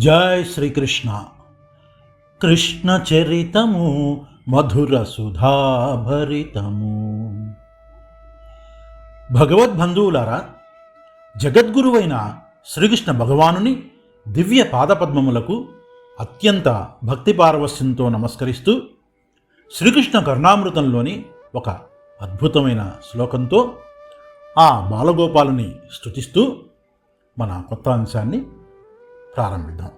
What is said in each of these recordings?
జై శ్రీకృష్ణ. కృష్ణ చరితము మధుర సుధాభరితము. భగవద్బంధువులారా, జగద్గురువైన శ్రీకృష్ణ భగవానుని దివ్య పాదపద్మములకు అత్యంత భక్తి పారవస్యంతో నమస్కరిస్తూ శ్రీకృష్ణ కరుణామృతంలోని ఒక అద్భుతమైన శ్లోకంతో ఆ బాలగోపాలుని స్తుతిస్తూ మన కొత్త అంశాన్ని ప్రారంభిద్దాం.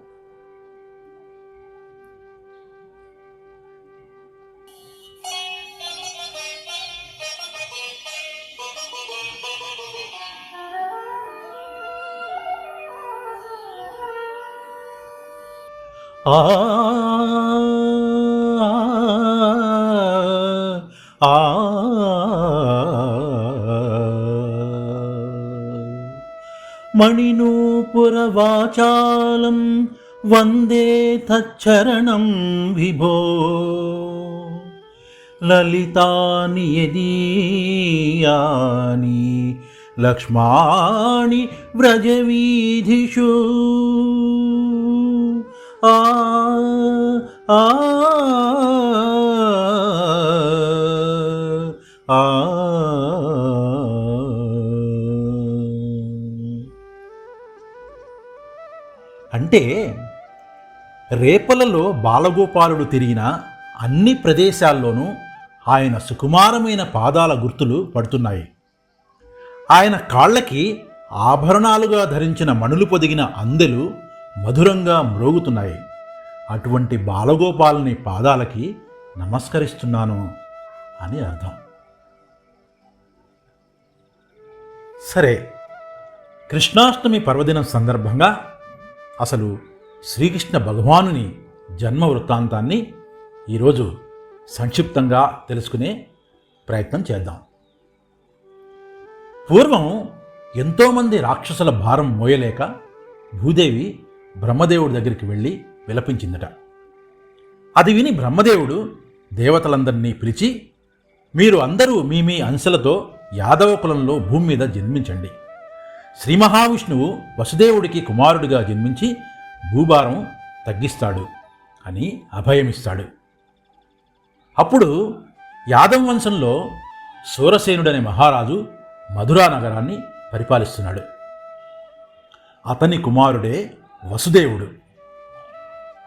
ఆ ఆ మణినూపురవాచాలం వందే తచ్చరణం విభో. లలితాని యదీయాని లక్ష్మాణి వ్రజవీధిషు. ఆ ఆ ఆ అంటే రేపలలో బాలగోపాలుడు తిరిగిన అన్ని ప్రదేశాల్లోనూ ఆయన సుకుమారమైన పాదాల గుర్తులు పడుతున్నాయి. ఆయన కాళ్ళకి ఆభరణాలుగా ధరించిన మణులు పొదిగిన అందెలు మధురంగా మ్రోగుతున్నాయి. అటువంటి బాలగోపాలుని పాదాలకి నమస్కరిస్తున్నాను అని అర్థం. సరే, కృష్ణాష్టమి పర్వదినం సందర్భంగా అసలు శ్రీకృష్ణ భగవానుని జన్మ వృత్తాంతాన్ని ఈరోజు సంక్షిప్తంగా తెలుసుకునే ప్రయత్నం చేద్దాం. పూర్వం ఎంతోమంది రాక్షసుల భారం మోయలేక భూదేవి బ్రహ్మదేవుడి దగ్గరికి వెళ్ళి విలపించిందట. అది విని బ్రహ్మదేవుడు దేవతలందరినీ పిలిచి, మీరు అందరూ మీ మీ అంశలతో యాదవ కులంలో భూమి మీద జన్మించండి. శ్రీ మహావిష్ణువు వసుదేవుడికి కుమారుడిగా జన్మించి భూభారం తగ్గిస్తాడు అని అభయమిస్తాడు. అప్పుడు యాదవ వంశంలో సూరసేనుడనే మహారాజు మధురా నగరాన్ని పరిపాలిస్తున్నాడు. అతని కుమారుడే వసుదేవుడు.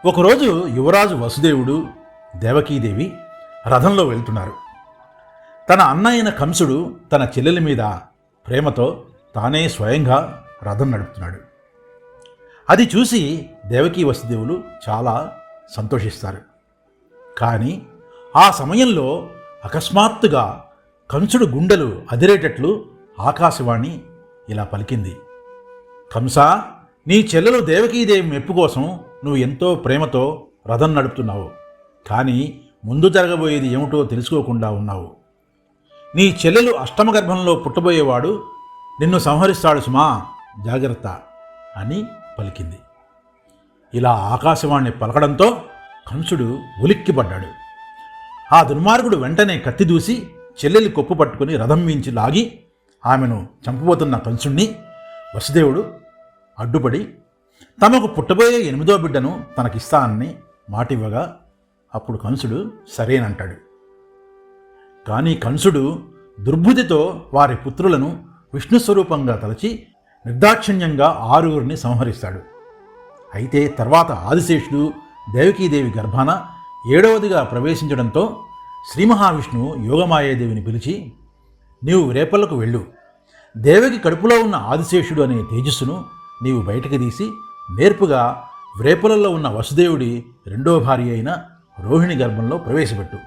ఒకరోజు యువరాజు వసుదేవుడు, దేవకీదేవి రథంలో వెళ్తున్నారు. తన అన్న అయిన కంసుడు తన చెల్లెలి మీద ప్రేమతో తానే స్వయంగా రథం నడుపుతున్నాడు. అది చూసి దేవకీ వసుదేవులు చాలా సంతోషిస్తారు. కానీ ఆ సమయంలో అకస్మాత్తుగా కంసుడు గుండెలు అదిరేటట్లు ఆకాశవాణి ఇలా పలికింది, కంసా, నీ చెల్లెలు దేవకీదేవి మెప్పు కోసం నువ్వు ఎంతో ప్రేమతో రథం నడుపుతున్నావు. కానీ ముందు జరగబోయేది ఏమిటో తెలుసుకోకుండా ఉన్నావు. నీ చెల్లెలు అష్టమ గర్భంలో పుట్టబోయేవాడు నిన్ను సంహరిస్తాడు సుమా, జాగ్రత్త అని పలికింది. ఇలా ఆకాశవాణి పలకడంతో కంసుడు ఉలిక్కిపడ్డాడు. ఆ దుర్మార్గుడు వెంటనే కత్తి దూసి చెల్లెలి కొప్పు పట్టుకుని రథం మించి లాగి ఆమెను చంపబోతున్న కంసుణ్ణి వసుదేవుడు అడ్డుపడి తమకు పుట్టబోయే 8వ బిడ్డను తనకిస్తానని మాటివ్వగా అప్పుడు కంసుడు సరేనంటాడు. కానీ కంసుడు దుర్బుద్ధితో వారి పుత్రులను విష్ణు స్వరూపంగా తలచి నిర్దాక్షిణ్యంగా 6 సంహరిస్తాడు. అయితే తర్వాత ఆదిశేషుడు దేవకీదేవి గర్భాన 7వదిగా ప్రవేశించడంతో శ్రీ మహావిష్ణువు యోగమాయాదేవిని పిలిచి, నీవు రేపల్లకు వెళ్ళు, దేవకి కడుపులో ఉన్న ఆదిశేషుడు అనే తేజస్సును నీవు బయటకు తీసి నేర్పుగా వ్రేపలలో ఉన్న వసుదేవుడి 2వ భార్య అయిన రోహిణి గర్భంలో ప్రవేశపెట్టు.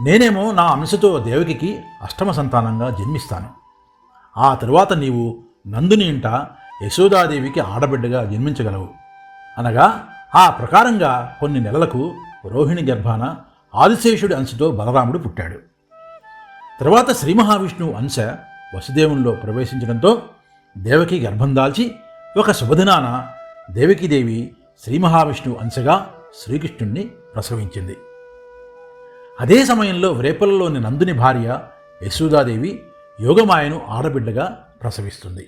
నేనేమో నా అంశతో దేవకికి అష్టమ సంతానంగా జన్మిస్తాను. ఆ తరువాత నీవు నందుని ఇంట యశోదాదేవికి ఆడబిడ్డగా జన్మించగలవు అనగా ఆ ప్రకారంగా కొన్ని నెలలకు రోహిణి గర్భాన ఆదిశేషుడి అంశతో బలరాముడు పుట్టాడు. తరువాత శ్రీ మహావిష్ణువు అంశ వసుదేవునిలో ప్రవేశించడంతో దేవకి గర్భం దాల్చి ఒక శుభదినాన దేవకీదేవి శ్రీ మహావిష్ణువు అంశగా శ్రీకృష్ణుణ్ణి ప్రసవించింది. అదే సమయంలో వ్రేపలలోని నందుని భార్య యశోదాదేవి యోగమాయను ఆడబిడ్డగా ప్రసవిస్తుంది.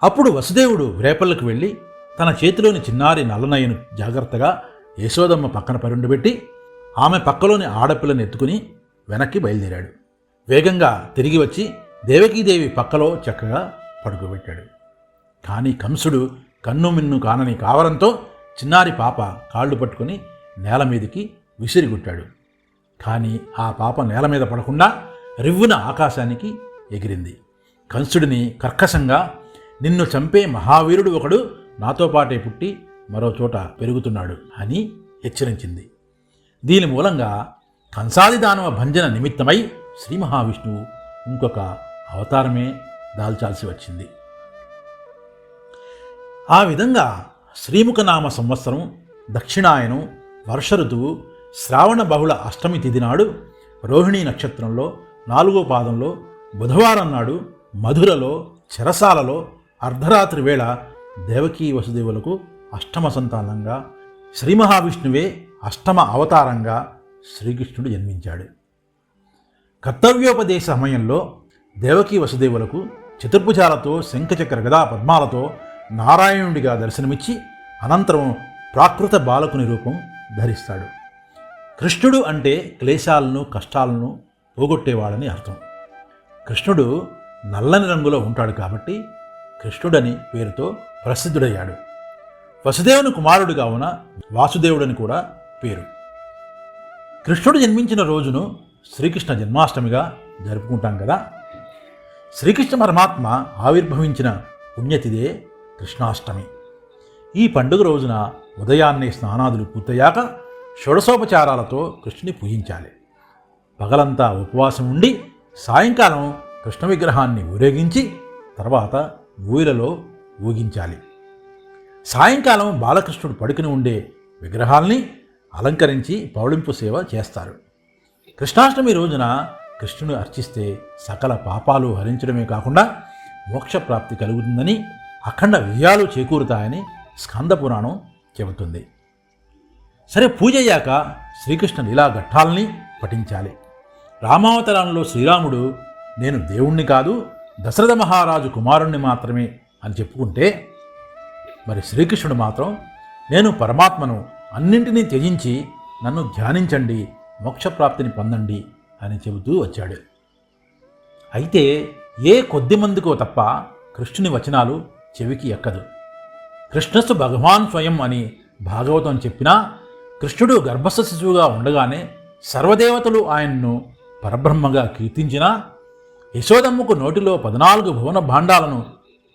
అప్పుడు వసుదేవుడు వ్రేపల్లకు వెళ్ళి తన చేతిలోని చిన్నారి నల్లనయ్యను జాగ్రత్తగా యశోదమ్మ పక్కన పరుండబెట్టి ఆమె పక్కలోని ఆడపిల్లని ఎత్తుకుని వెనక్కి బయలుదేరాడు. వేగంగా తిరిగి వచ్చి దేవకీదేవి పక్కలో చక్కగా పడుకోబెట్టాడు. కానీ కంసుడు కన్నుమిన్ను కానని కావడంతో చిన్నారి పాప కాళ్ళు పట్టుకుని నేల మీదకి విసిరిగుట్టాడు. కానీ ఆ పాప నేల మీద పడకుండా రివ్వున ఆకాశానికి ఎగిరింది. కంసుడిని కర్కశంగా, నిన్ను చంపే మహావీరుడు ఒకడు నాతో పాటే పుట్టి మరో చోట పెరుగుతున్నాడు అని హెచ్చరించింది. దీని మూలంగా కంసాది దానవ భంజన నిమిత్తమై శ్రీ మహావిష్ణువు ఇంకొక అవతారమే దాల్చాల్సి వచ్చింది. ఆ విధంగా శ్రీముఖనామ సంవత్సరం దక్షిణాయనం వర్ష ఋతువు శ్రావణ బహుళ అష్టమి తిథి నాడు రోహిణీ నక్షత్రంలో 4వ పాదంలో బుధవారం నాడు మధురలో చెరసాలలో అర్ధరాత్రి వేళ దేవకీ వసుదేవులకు అష్టమ సంతానంగా శ్రీ మహావిష్ణువే అష్టమ అవతారంగా శ్రీకృష్ణుడు జన్మించాడు. కర్తవ్యోపదేశ సమయంలో దేవకీ వసుదేవులకు చతుర్భుజాలతో శంఖచక్ర గదా పద్మాలతో నారాయణుడిగా దర్శనమిచ్చి అనంతరం ప్రాకృత బాలకుని రూపం ధరిస్తాడు. కృష్ణుడు అంటే క్లేశాలను కష్టాలను పోగొట్టేవాడని అర్థం. కృష్ణుడు నల్లని రంగులో ఉంటాడు కాబట్టి కృష్ణుడని పేరుతో ప్రసిద్ధుడయ్యాడు. వసుదేవుని కుమారుడిగా ఉన్న వాసుదేవుడని కూడా పేరు. కృష్ణుడు జన్మించిన రోజును శ్రీకృష్ణ జన్మాష్టమిగా జరుపుకుంటాం కదా. శ్రీకృష్ణ పరమాత్మ ఆవిర్భవించిన పుణ్యతిథే కృష్ణాష్టమి. ఈ పండుగ రోజున ఉదయాన్నే స్నానాదులు పూర్తయ్యాక షోడశోపచారాలతో కృష్ణుని పూజించాలి. పగలంతా ఉపవాసం ఉండి సాయంకాలం కృష్ణ విగ్రహాన్ని ఊరేగించి తర్వాత ఊయలలో ఊగించాలి. సాయంకాలం బాలకృష్ణుడు పడుకుని ఉండే విగ్రహాల్ని అలంకరించి పౌళింపు సేవ చేస్తారు. కృష్ణాష్టమి రోజున కృష్ణుని అర్చిస్తే సకల పాపాలు హరించడమే కాకుండా మోక్షప్రాప్తి కలుగుతుందని, అఖండ విజయాలు చేకూరుతాయని స్కంద పురాణం చెబుతుంది. సరే, పూజ అయ్యాక శ్రీకృష్ణ లీలా ఘట్టాలని పఠించాలి. రామావతారంలో శ్రీరాముడు నేను దేవుణ్ణి కాదు దశరథ మహారాజు కుమారుణ్ణి మాత్రమే అని చెప్పుకుంటే, మరి శ్రీకృష్ణుడు మాత్రం నేను పరమాత్మను, అన్నింటినీ త్యజించి నన్ను ధ్యానించండి, మోక్షప్రాప్తిని పొందండి అని చెబుతూ వచ్చాడు. అయితే ఏ కొద్ది మందికో తప్ప కృష్ణుని వచనాలు చెవికి ఎక్కదు. కృష్ణస్సు భగవాన్ స్వయం అని భాగవతం చెప్పినా, కృష్ణుడు గర్భస్థ శిశువుగా ఉండగానే సర్వదేవతలు ఆయన్ను పరబ్రహ్మగా కీర్తించినా, యశోదమ్మకు నోటిలో 14 భువన భాండాలను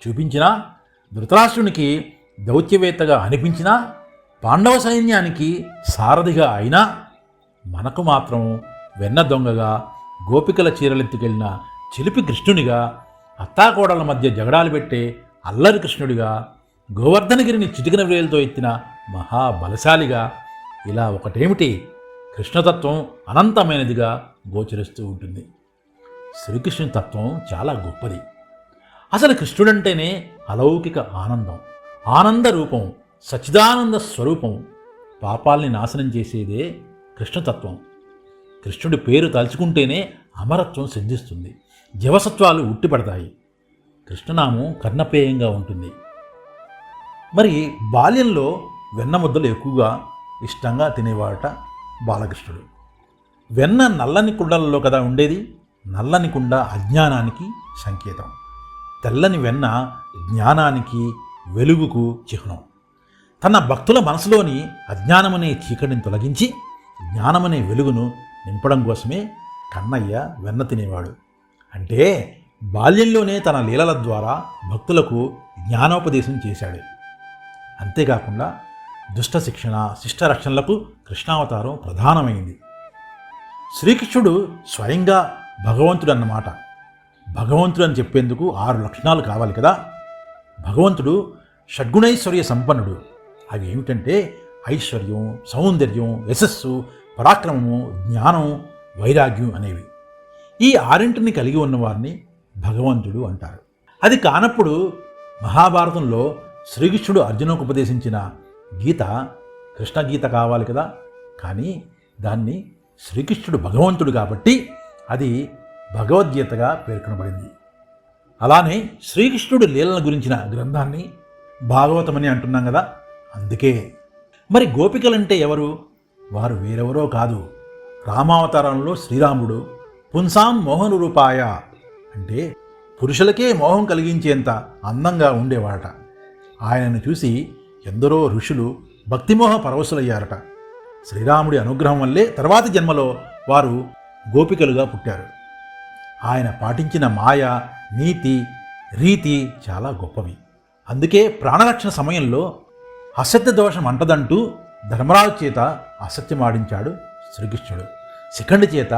చూపించినా, ధృతరాష్ట్రునికి దౌత్యవేత్తగా అనిపించినా, పాండవ సైన్యానికి సారథిగా అయినా, మనకు మాత్రం వెన్న దొంగగా, గోపికల చీరలెత్తుకెళ్ళిన చిలిపి కృష్ణునిగా, అత్తాకోడల మధ్య జగడాలు పెట్టే అల్లరి కృష్ణుడిగా, గోవర్ధనగిరిని చిటికిన వేలుతో ఎత్తిన మహాబలశాలిగా, ఇలా ఒకటేమిటి కృష్ణతత్వం అనంతమైనదిగా గోచరిస్తూ ఉంటుంది. శ్రీకృష్ణుని తత్వం చాలా గొప్పది. అసలు కృష్ణుడంటేనే అలౌకిక ఆనందం, ఆనంద రూపం, సచ్చిదానంద స్వరూపం. పాపాల్ని నాశనం చేసేదే కృష్ణతత్వం. కృష్ణుడి పేరు తలుచుకుంటేనే అమరత్వం సిద్ధిస్తుంది, జవసత్వాలు ఉట్టిపడతాయి. కృష్ణనామం కర్ణపేయంగా ఉంటుంది. మరి బాల్యంలో వెన్న ముద్దలు ఎక్కువగా ఇష్టంగా తినేవాడట బాలకృష్ణుడు. వెన్న నల్లని కుండలలో కదా ఉండేది. నల్లని కుండ అజ్ఞానానికి సంకేతం, తెల్లని వెన్న జ్ఞానానికి, వెలుగుకు చిహ్నం. తన భక్తుల మనసులోని అజ్ఞానమనే చీకటిని తొలగించి జ్ఞానమనే వెలుగును నింపడం కోసమే కన్నయ్య వెన్న తినేవాడు. అంటే బాల్యంలోనే తన లీలల ద్వారా భక్తులకు జ్ఞానోపదేశం చేశాడు. అంతేకాకుండా దుష్ట శిక్షణ, శిష్ట రక్షణలకు కృష్ణావతారం ప్రధానమైంది. శ్రీకృష్ణుడు స్వయంగా భగవంతుడు అన్నమాట. భగవంతుడు అని చెప్పేందుకు 6 లక్షణాలు కావాలి కదా. భగవంతుడు షడ్గుణైశ్వర్య సంపన్నుడు. అవి ఏమిటంటే ఐశ్వర్యం, సౌందర్యం, యశస్సు, పరాక్రమము, జ్ఞానం, వైరాగ్యం అనేవి. ఈ 6 కలిగి ఉన్నవారిని భగవంతుడు అంటారు. అది కానప్పుడు మహాభారతంలో శ్రీకృష్ణుడు అర్జునుకు ఉపదేశించిన గీత కృష్ణగీత కావాలి కదా. కానీ దాన్ని శ్రీకృష్ణుడు భగవంతుడు కాబట్టి అది భగవద్గీతగా పేర్కొనబడింది. అలానే శ్రీకృష్ణుడు లీలల గురించిన గ్రంథాన్ని భాగవతమని అంటున్నాం కదా, అందుకే. మరి గోపికలంటే ఎవరు? వారు వేరెవరో కాదు, రామావతారంలో శ్రీరాముడు. పుంసాం మోహన రూపాయ అంటే పురుషులకే మోహం కలిగించేంత అందంగా ఉండేవాడట. ఆయనను చూసి ఎందరో ఋషులు భక్తిమోహ పరవశులయ్యారట. శ్రీరాముడి అనుగ్రహం వల్లే తర్వాతి జన్మలో వారు గోపికలుగా పుట్టారు. ఆయన పాటించిన మాయ, నీతి, రీతి చాలా గొప్పవి. అందుకే ప్రాణరక్షణ సమయంలో అసత్య దోషం అంటదంటూ ధర్మరాజు చేత అసత్యమాడించాడు శ్రీకృష్ణుడు. శిఖండి చేత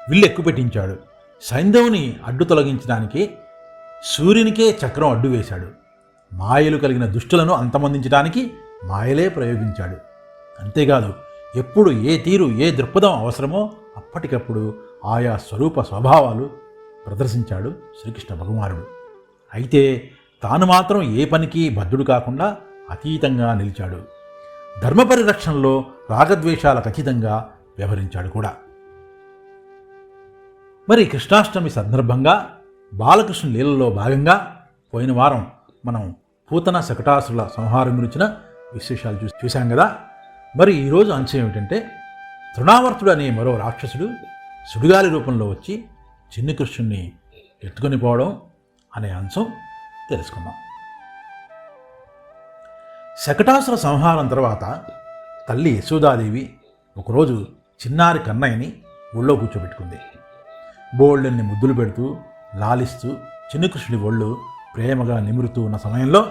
విల్లెక్కుపెట్టించాడు. సైంధవుని అడ్డు తొలగించడానికి సూర్యునికే చక్రం అడ్డు వేశాడు. మాయలు కలిగిన దుష్టులను అంతమొందించడానికి మాయలే ప్రయోగించాడు. అంతేకాదు, ఎప్పుడు ఏ తీరు, ఏ దృక్పథం అవసరమో అప్పటికప్పుడు ఆయా స్వరూప స్వభావాలు ప్రదర్శించాడు శ్రీకృష్ణ భగవానుడు. అయితే తాను మాత్రం ఏ పనికి బద్ధుడు కాకుండా అతీతంగా నిలిచాడు. ధర్మ పరిరక్షణలో రాగద్వేషాలకు అతీతంగా వ్యవహరించాడు కూడా. మరి కృష్ణాష్టమి సందర్భంగా బాలకృష్ణ లీలలో భాగంగా పోయిన వారం మనం పూతన శకటాసుల సంహారం గురించిన విశేషాలు చూశాం కదా. మరి ఈరోజు అంశం ఏమిటంటే, తృణావర్తుడు అనే మరో రాక్షసుడు సుడిగాలి రూపంలో వచ్చి చిన్ని కృష్ణుణ్ణి ఎత్తుకొని పోవడం అనే అంశం తెలుసుకుందాం. శకటాసుర సంహారం తర్వాత తల్లి యశోదాదేవి ఒకరోజు చిన్నారి కన్నయ్యని ఒళ్ళో కూర్చోబెట్టుకుంది. బోళ్ళన్ని ముద్దులు పెడుతూ లాలిస్తూ చిన్ని కృష్ణుడి ఒళ్ళు ప్రేమగా నిమురుతూ ఉన్న సమయంలో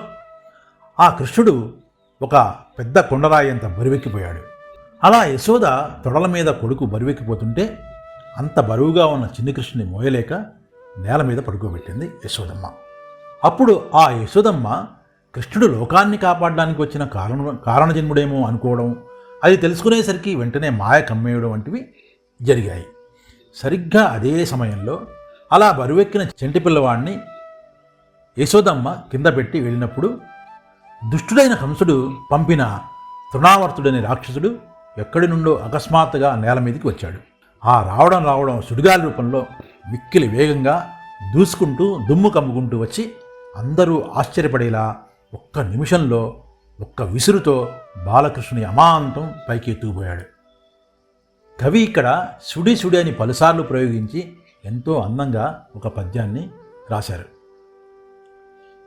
ఆ కృష్ణుడు ఒక పెద్ద కొండరాయంత బరువెక్కిపోయాడు. అలా యశోద తొడల మీద కొడుకు బరువెక్కిపోతుంటే అంత బరువుగా ఉన్న చిన్ని కృష్ణుని మోయలేక నేల మీద పడుకోబెట్టింది యశోదమ్మ. అప్పుడు ఆ యశోదమ్మ కృష్ణుడు లోకాన్ని కాపాడడానికి వచ్చిన కారణజన్ముడేమో అనుకోవడం, అది తెలుసుకునేసరికి వెంటనే మాయ కమ్మేయడం వంటివి జరిగాయి. సరిగ్గా అదే సమయంలో అలా బరువెక్కిన చెంటి పిల్లవాడిని యశోదమ్మ కింద పెట్టి వెళ్ళినప్పుడు దుష్టుడైన కంసుడు పంపిన తృణావర్తుడనే రాక్షసుడు ఎక్కడి నుండో అకస్మాత్తుగా నేల మీదకి వచ్చాడు. ఆ రావడం సుడిగాలి రూపంలో మిక్కిలి వేగంగా దూసుకుంటూ దుమ్ము కమ్ముకుంటూ వచ్చి అందరూ ఆశ్చర్యపడేలా ఒక్క నిమిషంలో ఒక్క విసురుతో బాలకృష్ణుని అమాంతం పైకి ఎత్తుకుపోయాడు. కవి ఇక్కడ సుడి సుడి అని పలుసార్లు ప్రయోగించి ఎంతో అందంగా ఒక పద్యాన్ని రాశారు.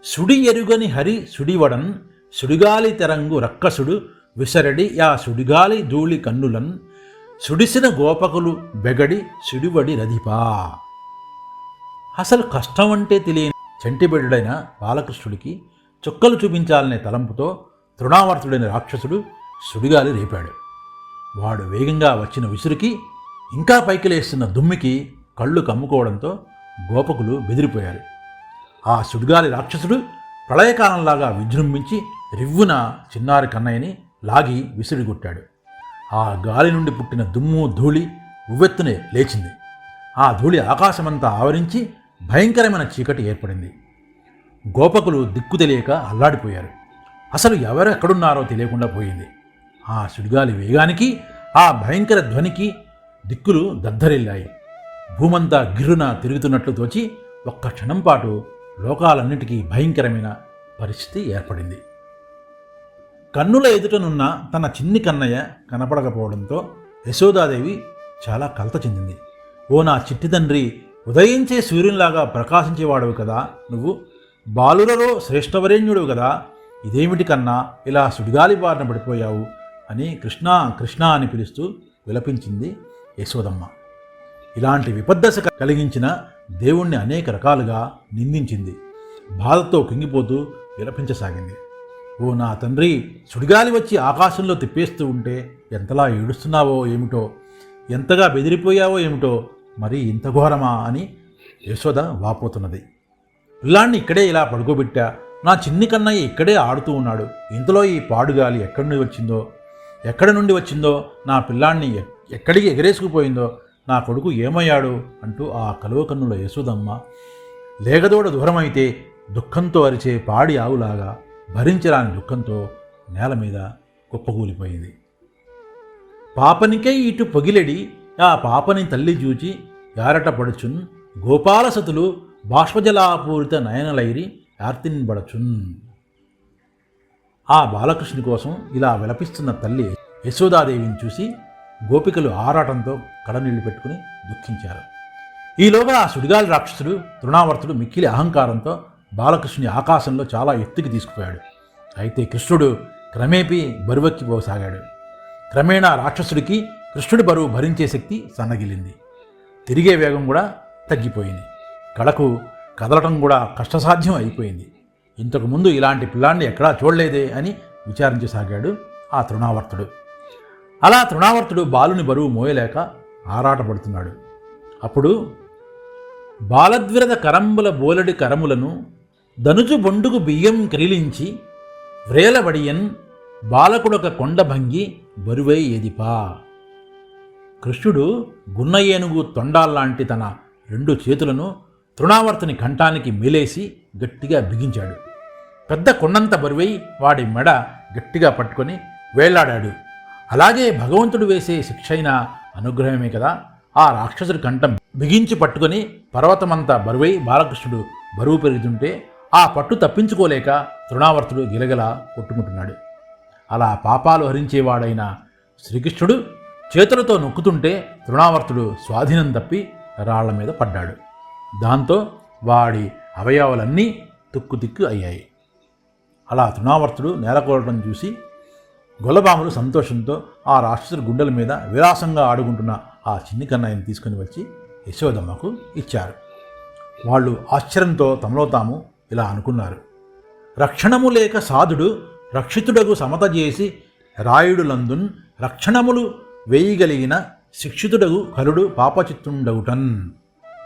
సుడి ఎరుగని హరి సుడివడన్ సుడిగాలి తెరంగు రక్కసుడు విసరడి యా సుడిగాలి ధూళి కన్నులన్ సుడిసిన గోపకులు బెగడి సుడివడి రధిపా. అసలు కష్టం అంటే తెలియని చంటిబిడ్డడైన బాలకృష్ణుడికి చుక్కలు చూపించాలనే తలంపుతో తృణావర్తుడైన రాక్షసుడు సుడిగాలి రేపాడు. వాడు వేగంగా వచ్చిన విసురుకి ఇంకా పైకి లేస్తున్న దుమ్మికి కళ్ళు కమ్ముకోవడంతో గోపకులు బెదిరిపోయారు. ఆ సుడిగాలి రాక్షసుడు ప్రళయకాలంలాగా విజృంభించి రివ్వున చిన్నారి కన్నయ్యని లాగి విసిరిగొట్టాడు. ఆ గాలి నుండి పుట్టిన దుమ్ము ధూళి ఉవ్వెత్తునే లేచింది. ఆ ధూళి ఆకాశమంతా ఆవరించి భయంకరమైన చీకటి ఏర్పడింది. గోపకులు దిక్కు తెలియక అల్లాడిపోయారు. అసలు ఎవరు ఎక్కడున్నారో తెలియకుండా పోయింది. ఆ సుడిగాలి వేగానికి, ఆ భయంకర ధ్వనికి దిక్కులు దద్దరిల్లాయి. భూమంతా గిర్రున తిరుగుతున్నట్లు తోచి ఒక్క క్షణం పాటు లోకాలన్నిటికీ భయంకరమైన పరిస్థితి ఏర్పడింది. కన్నుల ఎదుటనున్న తన చిన్ని కన్నయ్య కనపడకపోవడంతో యశోదాదేవి చాలా కలత చెందింది. ఓ నా చిట్టి తండ్రి, ఉదయించే సూర్యునిలాగా ప్రకాశించేవాడవు కదా నువ్వు, బాలులలో శ్రేష్టవరేణ్యుడు కదా, ఇదేమిటి కన్నా ఇలా సుడిగాలి బారిన పడిపోయావు అని కృష్ణ కృష్ణ అని పిలుస్తూ విలపించింది యశోదమ్మ. ఇలాంటి విపద్దశ కలిగించిన దేవుణ్ణి అనేక రకాలుగా నిందించింది. బాధతో కుంగిపోతూ విలపించసాగింది. ఓ నా తండ్రి, సుడిగాలి వచ్చి ఆకాశంలో తిప్పేస్తూ ఉంటే ఎంతలా ఏడుస్తున్నావో ఏమిటో, ఎంతగా బెదిరిపోయావో ఏమిటో, మరి ఇంత ఘోరమా అని యశోద వాపోతున్నది. పిల్లాన్ని ఇక్కడే ఇలా పడుకోబెట్టా, నా చిన్ని కన్నయ్య ఇక్కడే ఆడుతూ ఉన్నాడు, ఇంతలో ఈ పాడుగాలి ఎక్కడి నుండి వచ్చిందో, నా పిల్లాన్ని ఎక్కడికి ఎగరేసుకుపోయిందో, నా కొడుకు ఏమయ్యాడు అంటూ ఆ కలువకన్నుల యశోదమ్మ లేగదోడ దూరమైతే దుఃఖంతో అరిచే పాడి ఆవులాగా భరించరాని దుఃఖంతో నేల మీద కుప్పకూలిపోయింది. పాపనికై ఇటు పొగిలెడి ఆ పాపని తల్లి చూచి యారట పడుచున్ గోపాలసతులు బాష్పజలాపూరిత నయనలైరి యార్తిన్బడచున్. ఆ బాలకృష్ణుని కోసం ఇలా విలపిస్తున్న తల్లి యశోదాదేవిని చూసి గోపికలు ఆరాటంతో కడనీళ్లు పెట్టుకుని దుఃఖించారు. ఈలోగా ఆ సుడిగాలి రాక్షసుడు తృణావర్తుడు మిక్కిలి అహంకారంతో బాలకృష్ణుని ఆకాశంలో చాలా ఎత్తుకి తీసుకుపోయాడు. అయితే కృష్ణుడు క్రమేపీ బరువెక్కిపోసాగాడు. క్రమేణా రాక్షసుడికి కృష్ణుడి బరువు భరించే శక్తి సన్నగిలింది. తిరిగే వేగం కూడా తగ్గిపోయింది. కళకు కదలటం కూడా కష్టసాధ్యం అయిపోయింది. ఇంతకుముందు ఇలాంటి పిల్లాన్ని ఎక్కడా చూడలేదే అని విచారించసాగాడు ఆ తృణావర్తుడు. అలా తృణావర్తుడు బాలుని బరువు మోయలేక ఆరాటపడుతున్నాడు. అప్పుడు బాలద్విరద కరంబుల బోలెడి కరములను దనుజు బొండుకు బియ్యం క్రీలించి వ్రేలబడియన్ బాలకుడొక కొండభంగి బరువై ఎదిపా. కృష్ణుడు గున్న ఏనుగు తొండాల్లాంటి తన 2 చేతులను తృణావర్తుని కంఠానికి మేలేసి గట్టిగా బిగించాడు. పెద్ద కొండంత బరువై వాడి మెడ గట్టిగా పట్టుకొని వేళ్లాడాడు. అలాగే భగవంతుడు వేసే శిక్షైన అనుగ్రహమే కదా ఆ రాక్షసుడి కంఠం బిగించి పట్టుకొని పర్వతమంతా బరువై బాలకృష్ణుడు బరువు పెరుగుతుంటే ఆ పట్టు తప్పించుకోలేక తృణావర్తుడు గిలగలా కొట్టుకుంటున్నాడు. అలా పాపాలు హరించేవాడైన శ్రీకృష్ణుడు చేతులతో నొక్కుతుంటే తృణావర్తుడు స్వాధీనం తప్పి రాళ్ల మీద పడ్డాడు. దాంతో వాడి అవయవాలన్నీ తుక్కు అయ్యాయి. అలా తృణావర్తుడు నేలకూలటం చూసి గొల్లబాములు సంతోషంతో ఆ రాక్షసుడి గుండెల మీద విలాసంగా ఆడుకుంటున్న ఆ చిన్ని కన్నయ్యని తీసుకుని వచ్చి యశోదమ్మకు ఇచ్చారు. వాళ్ళు ఆశ్చర్యంతో తమలో తాము ఇలా అనుకున్నారు. రక్షణము లేక సాధుడు రక్షితుడగు సమత చేసి రాయుడులందున్ రక్షణములు వేయగలిగిన శిక్షితుడగు కరుడు పాపచిత్తుండగుటన్.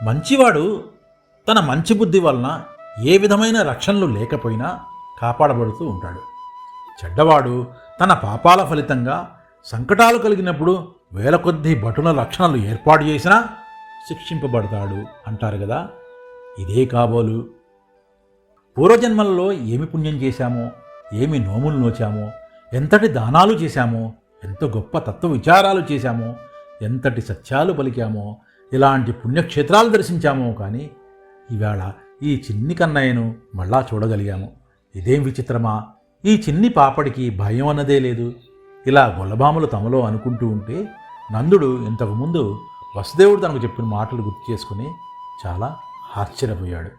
మంచివాడు తన మంచి బుద్ధి వలన ఏ విధమైన రక్షణలు లేకపోయినా కాపాడబడుతూ ఉంటాడు. చెడ్డవాడు తన పాపాల ఫలితంగా సంకటాలు కలిగినప్పుడు వేల కొద్దీ భటుల రక్షణలు ఏర్పాటు చేసినా శిక్షింపబడతాడు అంటారు కదా. ఇదే కాబోలు పూర్వజన్మలలో ఏమి పుణ్యం చేశామో, ఏమి నోములు నోచామో, ఎంతటి దానాలు చేశామో, ఎంత గొప్ప తత్వ విచారాలు చేశామో, ఎంతటి సత్యాలు పలికామో, ఇలాంటి పుణ్యక్షేత్రాలు దర్శించామో కానీ ఇవాళ ఈ చిన్ని కన్నయ్యను మళ్ళా చూడగలిగాము. ఇదేం విచిత్రమా, ఈ చిన్ని పాపడికి భయం అన్నదే లేదు. ఇలా గొల్లభామలు తమలో అనుకుంటూ ఉంటే నందుడు ఇంతకుముందు వసుదేవుడు తనకు చెప్పిన మాటలు గుర్తు చేసుకుని చాలా ఆశ్చర్యపోయాడు.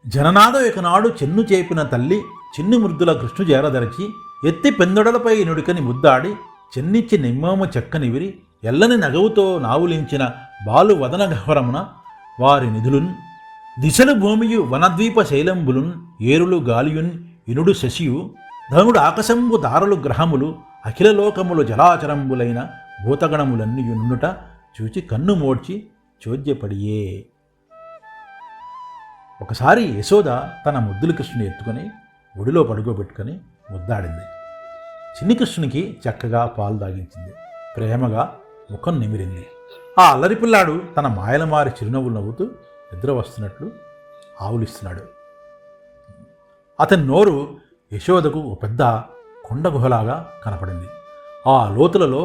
జననాథం ఒకనాడు చెన్ను చేపిన తల్లి చిన్ని మృద్దుల కృష్ణు చేరదరచి ఎత్తి పెందొడలపై నుడికని ముద్దాడి చెన్నిచ్చి నిమ్మోమ చెక్కనివిరి ఎల్లని నగవుతో నావులించిన బాలు వదన గహ్వరమున వారి నిధులున్ దిశలు భూమియు వనద్వీప శైలంబులున్ ఏరులు గాలియున్ ఇనుడు శశియు ధనుడు ఆకాశంబు దారులు గ్రహములు అఖిలలోకములు జలాచరంబులైన భూతగణములన్నీయునుట చూచి కన్ను మోడ్చి చోద్యపడియే. ఒకసారి యశోద తన ముద్దుల కృష్ణుని ఎత్తుకొని ఒడిలో పడుకోబెట్టుకొని ముద్దాడింది. చిన్ని కృష్ణునికి చక్కగా పాలు తాగించింది. ప్రేమగా ముఖం నిమిరింది. ఆ అల్లరి పిల్లాడు తన మాయలమారి చిరునవ్వులు నవ్వుతూ నిద్ర వస్తున్నట్లు ఆవులిస్తున్నాడు. అతని నోరు యశోదకు ఒక పెద్ద కొండ గుహలాగా కనపడింది. ఆ లోతులలో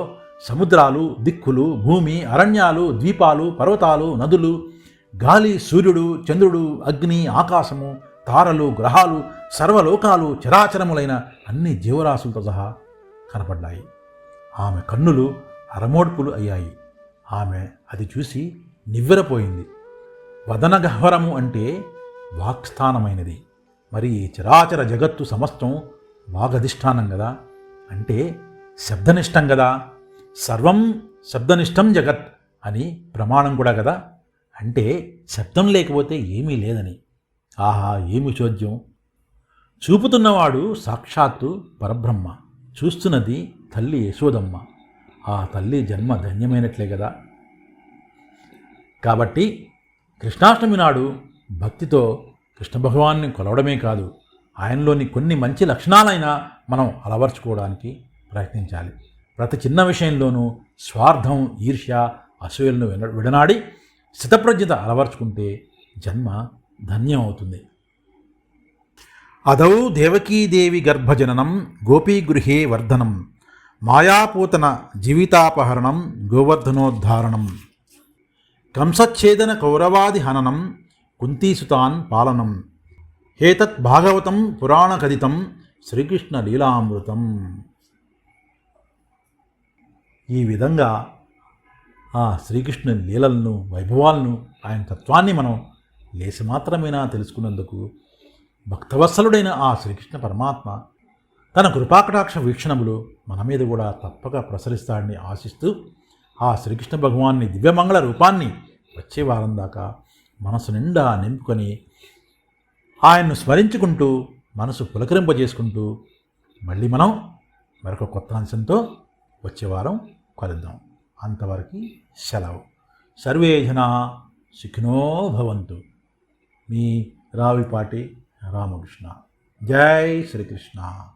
సముద్రాలు, దిక్కులు, భూమి, అరణ్యాలు, ద్వీపాలు, పర్వతాలు, నదులు, గాలి, సూర్యుడు, చంద్రుడు, అగ్ని, ఆకాశము, తారలు, గ్రహాలు, సర్వలోకాలు, చరాచరములైన అన్ని జీవరాశులతో సహా కనపడ్డాయి. ఆమె కన్నులు అరమోడ్పులు అయ్యాయి. ఆమె అది చూసి నివ్వెరపోయింది. వదనగహ్వరము అంటే వాక్స్థానమైనది. మరి ఈ చరాచర జగత్తు సమస్తం వాగధిష్టానం కదా, అంటే శబ్దనిష్టం కదా. సర్వం శబ్దనిష్టం జగత్ అని ప్రమాణం కూడా కదా. అంటే శబ్దం లేకపోతే ఏమీ లేదని. ఆహా, ఏమి చోద్యం! చూపుతున్నవాడు సాక్షాత్తు పరబ్రహ్మ, చూస్తున్నది తల్లి యశోదమ్మ. ఆ తల్లి జన్మ ధన్యమైనట్లే కదా. కాబట్టి కృష్ణాష్టమి నాడు భక్తితో కృష్ణ భగవాన్ని కొలవడమే కాదు, ఆయనలోని కొన్ని మంచి లక్షణాలైనా మనం అలవర్చుకోవడానికి ప్రయత్నించాలి. ప్రతి చిన్న విషయంలోనూ స్వార్థం, ఈర్ష్య, అసూయలను విడనాడి స్థితప్రజ్ఞత అలవర్చుకుంటే జన్మ ధన్యం అవుతుంది. అదౌ దేవకీదేవి గర్భజననం గోపీగృహే వర్ధనం మాయాపూతన జీవితాపహరణం గోవర్ధనోద్ధారణం కంసచ్ఛేదన కౌరవాది హననం కుంతీసుతాన్ పాలనం హేతత్ భాగవతం పురాణకథితం శ్రీకృష్ణ లీలామృతం. ఈ విధంగా ఆ శ్రీకృష్ణుని లీలలను, వైభవాలను, ఆయన తత్వాన్ని మనం లేసి మాత్రమేనా తెలుసుకున్నందుకు భక్తవత్సలుడైన ఆ శ్రీకృష్ణ పరమాత్మ తన కృపాకటాక్ష వీక్షణములు మన మీద కూడా తప్పక ప్రసరిస్తాడని ఆశిస్తూ ఆ శ్రీకృష్ణ భగవాన్ని దివ్యమంగళ రూపాన్ని వచ్చే వారం దాకా మనసు నిండా నింపుకొని ఆయన్ను స్మరించుకుంటూ మనసు పులకరింపజేసుకుంటూ మళ్ళీ మనం మరొక కొత్త అంశంతో వచ్చే వారం కలుద్దాం. అంతవరకు సెలవు. సర్వే జనా సుఖినో భవంతు. మీ రావిపాటి రామకృష్ణ. జై శ్రీకృష్ణ.